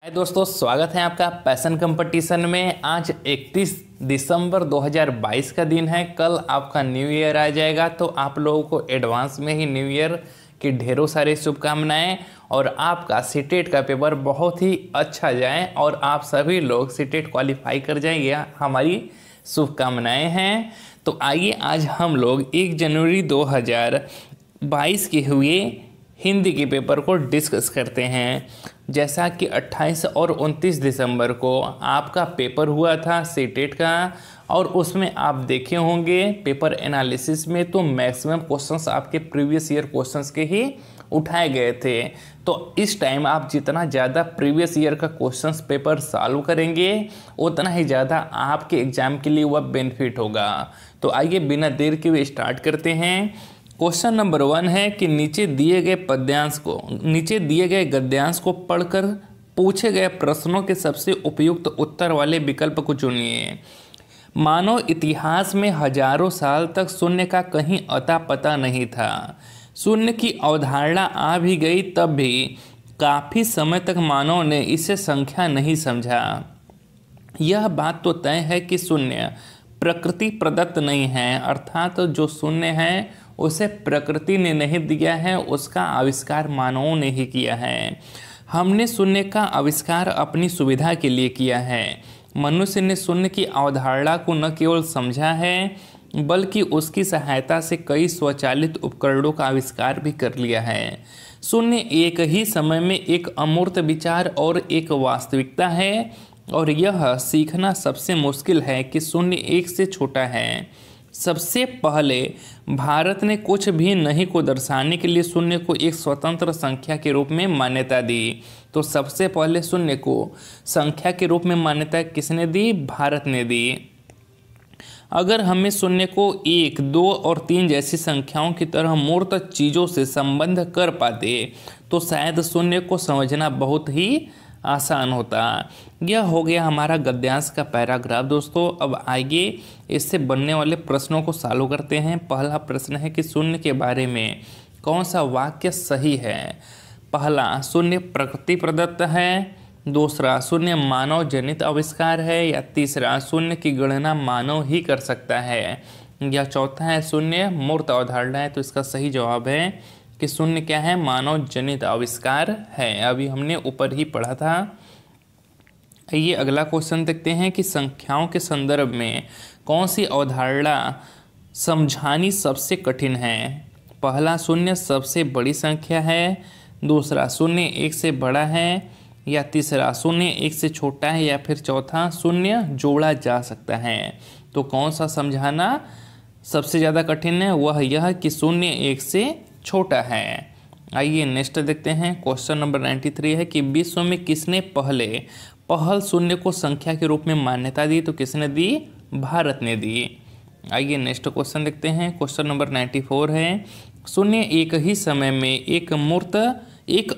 हाय दोस्तों, स्वागत है आपका पैशन कंपटीशन में। आज 31 दिसंबर 2022 का दिन है। कल आपका न्यू ईयर आ जाएगा, तो आप लोगों को एडवांस में ही न्यू ईयर की ढेरों सारी शुभकामनाएं और आपका सीटेट का पेपर बहुत ही अच्छा जाए और आप सभी लोग सीटेट क्वालिफाई कर जाएं, यह हमारी शुभकामनाएं हैं। तो आइए आज हम लोग 1 जनवरी 2022 के हुए हिंदी के पेपर को डिस्कस करते हैं। जैसा कि 28 और 29 दिसंबर को आपका पेपर हुआ था सीटेट का, और उसमें आप देखे होंगे पेपर एनालिसिस में तो मैक्सिमम क्वेश्चंस आपके प्रीवियस ईयर क्वेश्चंस के ही उठाए गए थे। तो इस टाइम आप जितना ज़्यादा प्रीवियस ईयर का क्वेश्चंस पेपर सॉल्व करेंगे उतना ही ज़्यादा आपके एग्ज़ाम के लिए वह बेनिफिट होगा। तो आइए बिना देर के हुए स्टार्ट करते हैं। क्वेश्चन नंबर 1 है कि नीचे दिए गए गद्यांश को पढ़कर पूछे गए प्रश्नों के सबसे उपयुक्त उत्तर वाले विकल्प को चुनिए। मानव इतिहास में हजारों साल तक शून्य का कहीं अता पता नहीं था। शून्य की अवधारणा आ भी गई तब भी काफ़ी समय तक मानव ने इसे संख्या नहीं समझा। यह बात तो तय है कि शून्य प्रकृति प्रदत्त नहीं है, अर्थात जो शून्य है उसे प्रकृति ने नहीं दिया है, उसका आविष्कार मानवों ने ही किया है। हमने शून्य का आविष्कार अपनी सुविधा के लिए किया है। मनुष्य ने शून्य की अवधारणा को न केवल समझा है बल्कि उसकी सहायता से कई स्वचालित उपकरणों का आविष्कार भी कर लिया है। शून्य एक ही समय में एक अमूर्त विचार और एक वास्तविकता है, और यह सीखना सबसे मुश्किल है कि शून्य एक से छोटा है। सबसे पहले भारत ने कुछ भी नहीं को दर्शाने के लिए शून्य को एक स्वतंत्र संख्या के रूप में मान्यता दी। तो सबसे पहले शून्य को संख्या के रूप में मान्यता किसने दी? भारत ने दी। अगर हमें शून्य को 1, 2 और 3 जैसी संख्याओं की तरह मूर्त चीज़ों से संबंध कर पाते तो शायद शून्य को समझना बहुत ही आसान होता। यह हो गया हमारा गद्यांश का पैराग्राफ। दोस्तों अब आइए इससे बनने वाले प्रश्नों को सॉल्व करते हैं। पहला प्रश्न है कि शून्य के बारे में कौन सा वाक्य सही है? पहला, शून्य प्रकृति प्रदत्त है। दूसरा, शून्य मानव जनित आविष्कार है। या तीसरा, शून्य की गणना मानव ही कर सकता है। या चौथा है, शून्य मूर्त अवधारणा है। तो इसका सही जवाब है कि शून्य क्या है? मानव जनित आविष्कार है। अभी हमने ऊपर ही पढ़ा था। ये अगला क्वेश्चन देखते हैं कि संख्याओं के संदर्भ में कौन सी अवधारणा समझानी सबसे कठिन है? पहला, शून्य सबसे बड़ी संख्या है। दूसरा, शून्य 1 से बड़ा है। या तीसरा, शून्य 1 से छोटा है। या फिर चौथा, शून्य जोड़ा जा सकता है। तो कौन सा समझाना सबसे ज़्यादा कठिन है? वह यह कि शून्य 1 से छोटा है। आइए नेक्स्ट देखते हैं। क्वेश्चन नंबर 93 है कि विश्व में किसने पहल शून्य को संख्या के रूप में मान्यता दी? तो किसने दी? भारत ने दी। आइए नेक्स्ट क्वेश्चन देखते हैं। क्वेश्चन नंबर 94 है, शून्य एक ही समय में एक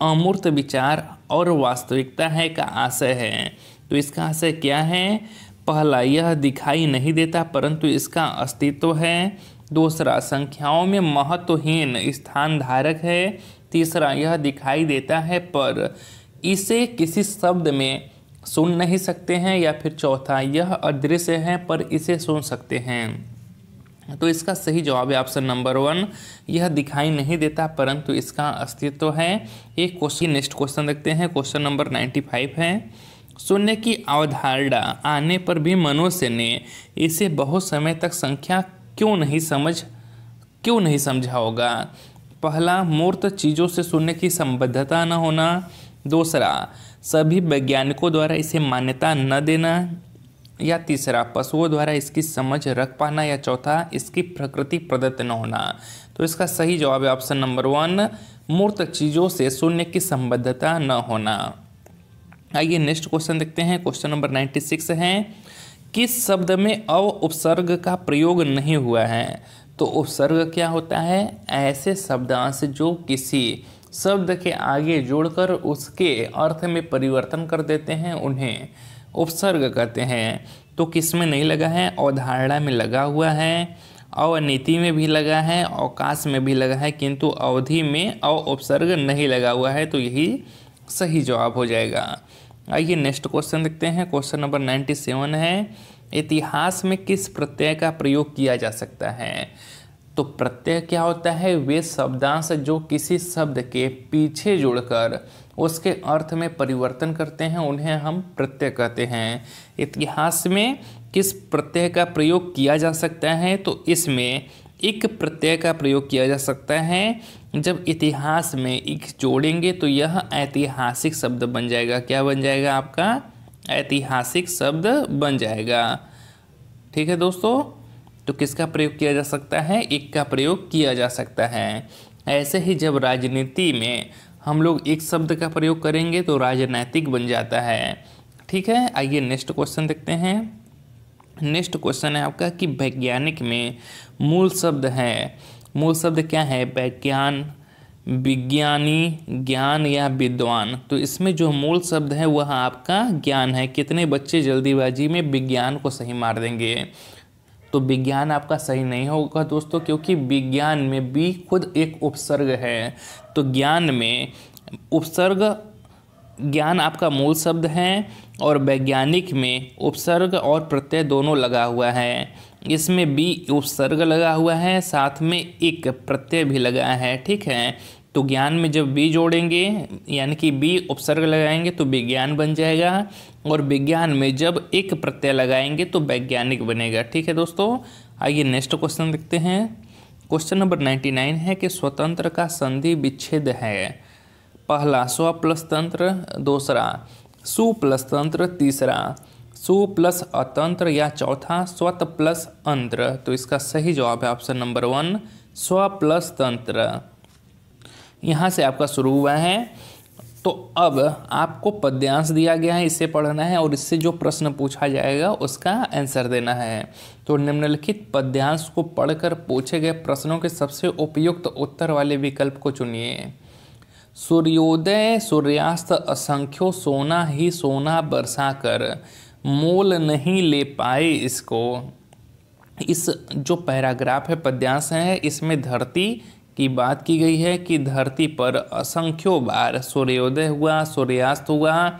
अमूर्त विचार और वास्तविकता है का आशय है। तो इसका आशय क्या है? पहला, यह दिखाई नहीं देता परंतु इसका अस्तित्व है। दूसरा, संख्याओं में महत्वहीन स्थान धारक है। तीसरा, यह दिखाई देता है पर इसे किसी शब्द में सुन नहीं सकते हैं। या फिर चौथा, यह अदृश्य है पर इसे सुन सकते हैं। तो इसका सही जवाब है ऑप्शन नंबर 1, यह दिखाई नहीं देता परंतु इसका अस्तित्व है। एक क्वेश्चन, नेक्स्ट क्वेश्चन देखते हैं। क्वेश्चन नंबर 95 है, शून्य की अवधारणा आने पर भी मनुष्य ने इसे बहुत समय तक संख्या क्यों नहीं समझा होगा? पहला, मूर्त चीज़ों से शून्य की संबद्धता न होना। दूसरा, सभी वैज्ञानिकों द्वारा इसे मान्यता न देना। या तीसरा, पशुओं द्वारा इसकी समझ रख पाना। या चौथा, इसकी प्रकृति प्रदत्त न होना। तो इसका सही जवाब है ऑप्शन नंबर 1, मूर्त चीज़ों से शून्य की संबद्धता न होना। आइए नेक्स्ट क्वेश्चन देखते हैं। क्वेश्चन नंबर 96 है, किस शब्द में अव उपसर्ग का प्रयोग नहीं हुआ है? तो उपसर्ग क्या होता है? ऐसे शब्दांश जो किसी शब्द के आगे जोड़कर उसके अर्थ में परिवर्तन कर देते हैं उन्हें उपसर्ग कहते हैं। तो किस में नहीं लगा है? अवधारणा में लगा हुआ है, अवनीति में भी लगा है, अवकाश में भी लगा है, किंतु अवधि में अव उपसर्ग नहीं लगा हुआ है। तो यही सही जवाब हो जाएगा। आइए नेक्स्ट क्वेश्चन देखते हैं। क्वेश्चन नंबर 97 है, इतिहास में किस प्रत्यय का प्रयोग किया जा सकता है? तो प्रत्यय क्या होता है? वे शब्दांश जो किसी शब्द के पीछे जुड़कर उसके अर्थ में परिवर्तन करते हैं उन्हें हम प्रत्यय कहते हैं। इतिहास में किस प्रत्यय का प्रयोग किया जा सकता है? तो इसमें इक प्रत्यय का प्रयोग किया जा सकता है। जब इतिहास में इक जोड़ेंगे तो यह ऐतिहासिक शब्द बन जाएगा। क्या बन जाएगा? आपका ऐतिहासिक शब्द बन जाएगा। ठीक है दोस्तों, तो किसका प्रयोग किया जा सकता है? इक का प्रयोग किया जा सकता है। ऐसे ही जब राजनीति में हम लोग एक शब्द का प्रयोग करेंगे तो राजनैतिक बन जाता है। ठीक है, आइए नेक्स्ट क्वेश्चन देखते हैं। नेक्स्ट क्वेश्चन है आपका कि वैज्ञानिक में मूल शब्द है, मूल शब्द क्या है? वैज्ञान, विज्ञानी, ज्ञान या विद्वान। तो इसमें जो मूल शब्द है वह आपका ज्ञान है। कितने बच्चे जल्दीबाजी में विज्ञान को सही मार देंगे? तो विज्ञान आपका सही नहीं होगा दोस्तों, क्योंकि विज्ञान में भी खुद एक उपसर्ग है। तो ज्ञान में उपसर्ग, ज्ञान आपका मूल शब्द है और वैज्ञानिक में उपसर्ग और प्रत्यय दोनों लगा हुआ है। इसमें भी उपसर्ग लगा हुआ है, साथ में एक प्रत्यय भी लगा है। ठीक है, तो ज्ञान में जब बी जोड़ेंगे यानी कि बी उपसर्ग लगाएंगे तो विज्ञान बन जाएगा, और विज्ञान में जब एक प्रत्यय लगाएंगे तो वैज्ञानिक बनेगा। ठीक है दोस्तों, आइए नेक्स्ट क्वेश्चन देखते हैं। क्वेश्चन नंबर 99 है कि स्वतंत्र का संधि विच्छेद है। पहला स्व प्लस तंत्र, दूसरा सु प्लस तंत्र, तीसरा सु प्लस अतंत्र या चौथा स्वत प्लस अंत्र। तो इसका सही जवाब है ऑप्शन नंबर 1 स्व प्लस तंत्र। यहाँ से आपका शुरू हुआ है। तो अब आपको पद्यांश दिया गया है, इसे पढ़ना है और इससे जो प्रश्न पूछा जाएगा उसका आंसर देना है। तो निम्नलिखित पद्यांश को पढ़कर पूछे गए प्रश्नों के सबसे उपयुक्त उत्तर वाले विकल्प को चुनिए। सूर्योदय सूर्यास्त असंख्यों सोना ही सोना बरसाकर मोल नहीं ले पाए इसको। इस जो पैराग्राफ है, पद्यांश है, इसमें धरती की बात की गई है कि धरती पर असंख्यों बार सूर्योदय हुआ, सूर्यास्त हुआ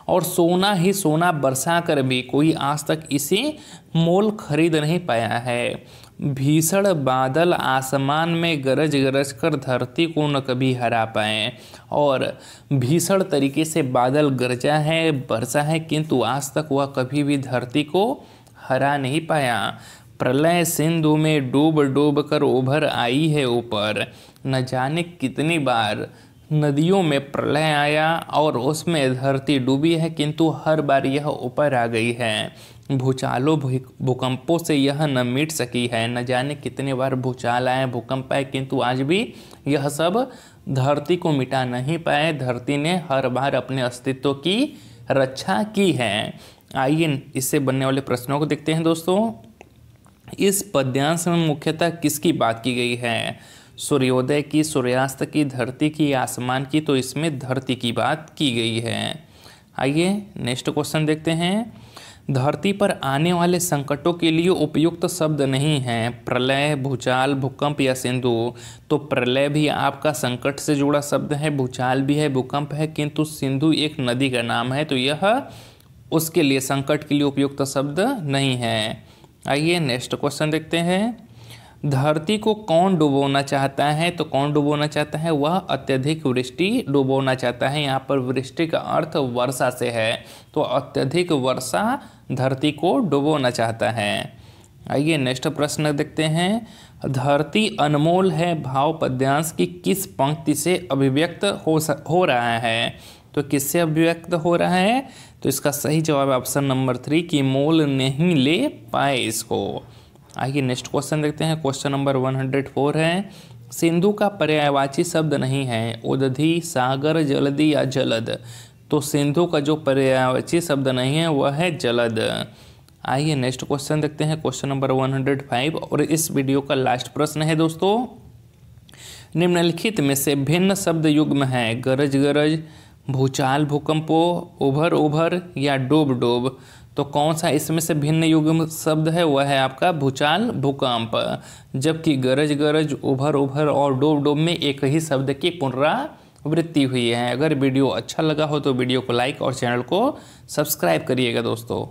और सोना ही सोना बरसा कर भी कोई आज तक इसे मोल खरीद नहीं पाया है। भीषण बादल आसमान में गरज गरज कर धरती को न कभी हरा पाए। और भीषण तरीके से बादल गरजा है, बरसा है, किंतु आज तक वह कभी भी धरती को हरा नहीं पाया। प्रलय सिंधु में डूब डूब कर उभर आई है ऊपर। न जाने कितनी बार नदियों में प्रलय आया और उसमें धरती डूबी है, किंतु हर बार यह ऊपर आ गई है। भूचालों भूकंपों से यह न मिट सकी है। न जाने कितने बार भूचाल आए, भूकंप आए, किंतु आज भी यह सब धरती को मिटा नहीं पाए। धरती ने हर बार अपने अस्तित्व की रक्षा की है। आइए इससे बनने वाले प्रश्नों को देखते हैं दोस्तों। इस पद्यांश में मुख्यतः किसकी बात की गई है? सूर्योदय की, सूर्यास्त की, धरती की, आसमान की। तो इसमें धरती की बात की गई है। आइए नेक्स्ट क्वेश्चन देखते हैं। धरती पर आने वाले संकटों के लिए उपयुक्त शब्द नहीं है प्रलय, भूचाल, भूकंप या सिंधु। तो प्रलय भी आपका संकट से जुड़ा शब्द है, भूचाल भी है, भूकंप है, किंतु सिंधु एक नदी का नाम है, तो यह उसके लिए संकट के लिए उपयुक्त शब्द नहीं है। आइए नेक्स्ट क्वेश्चन देखते हैं। धरती को कौन डुबोना चाहता है? तो कौन डुबोना चाहता है? वह अत्यधिक वृष्टि डुबोना चाहता है। यहाँ पर वृष्टि का अर्थ वर्षा से है, तो अत्यधिक वर्षा धरती को डुबोना चाहता है। आइए नेक्स्ट प्रश्न देखते हैं। धरती अनमोल है भाव पद्यांश की किस पंक्ति से अभिव्यक्त हो रहा है? तो किससे अभिव्यक्त हो रहा है? तो इसका सही जवाब ऑप्शन नंबर 3 कि मोल नहीं ले पाए इसको। आइए नेक्स्ट क्वेश्चन देखते हैं। क्वेश्चन नंबर 104 है। सिंधु का पर्यायवाची शब्द नहीं है उदधि, सागर, जलधि या जलद। तो सिंधु का जो पर्यायवाची शब्द नहीं है वह है जलद। आइए नेक्स्ट क्वेश्चन देखते हैं। क्वेश्चन नंबर 105 और इस वीडियो का लास्ट प्रश्न है दोस्तों। निम्नलिखित में से भिन्न शब्द युग्म है गरज गरज, भूचाल भूकंपो, उभर उभर या डूब डूब। तो कौन सा इसमें से भिन्न युग्म शब्द है? वह है आपका भूचाल भूकंप। जबकि गरज गरज, उभर उभर और डूब डूब में एक ही शब्द की वृद्धि हुई है। अगर वीडियो अच्छा लगा हो तो वीडियो को लाइक और चैनल को सब्सक्राइब करिएगा दोस्तों।